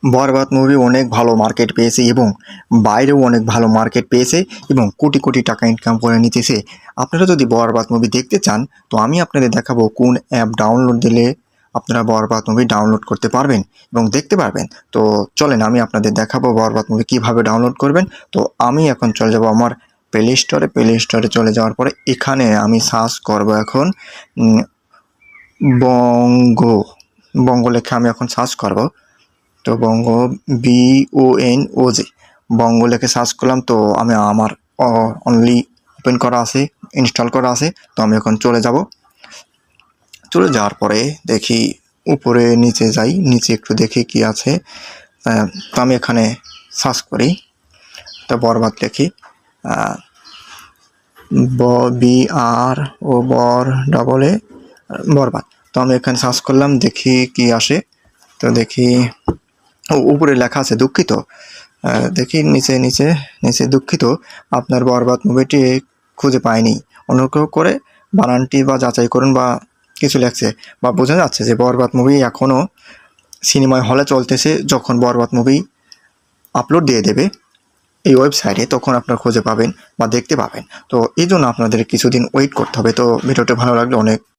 বরবাদ movie অনেক ভালো market পেয়েছে এবং বাইরেও অনেক ভালো মার্কেট পেয়েছে এবং কোটি কোটি টাকা ইনকাম করে নিতেছে। আপনারা যদি বরবাদ মুভি দেখতে চান তো আমি আপনাদের দেখাবো কোন অ্যাপ ডাউনলোড দিলে আপনারা বরবাদ মুভি ডাউনলোড করতে পারবেন এবং দেখতে পারবেন। তো চলেন আমি আপনাদের দেখাবো বরবাদ মুভি কীভাবে ডাউনলোড করবেন। তো আমি এখন চলে যাব আমার প্লে স্টোরে চলে যাওয়ার পরে এখানে আমি সার্চ করব এখন বঙ্গ বঙ্গ লেখা আমি এখন সার্চ করব। তো বঙ্গ BONGO বঙ্গ লেখে সার্চ করলাম। তো আমি আমার অনলি ওপেন করা আছে, ইনস্টল করা আছে। তো আমি এখন চলে যাওয়ার পরে দেখি উপরে নিচে যাই, নিচে একটু দেখি কি আছে। তো আমি এখানে সার্চ করি, তো বরবাদ লিখি, BR ও বরবাদ। তো আমি এখানে সার্চ করলাম, দেখি কি আসে। তো দেখি উপরে লেখা আছে দুঃখিত, দেখি নিচে দুঃখিত আপনার বরবাদ মুভিটি খুঁজে পাইনি, অনুগ্রহ করে বানানটি বা যাচাই করুন বা কিছু লেখছে বা বোঝা যাচ্ছে যে বরবাদ মুভি এখনও সিনেমায় হলে চলতেছে। যখন বরবাদ মুভি আপলোড দিয়ে দেবে এই ওয়েবসাইটে তখন আপনারা খুঁজে পাবেন বা দেখতে পাবেন। তো এই জন্য আপনাদের কিছুদিন ওয়েট করতে হবে। তো ভিডিওটি ভালো লাগলে অনেক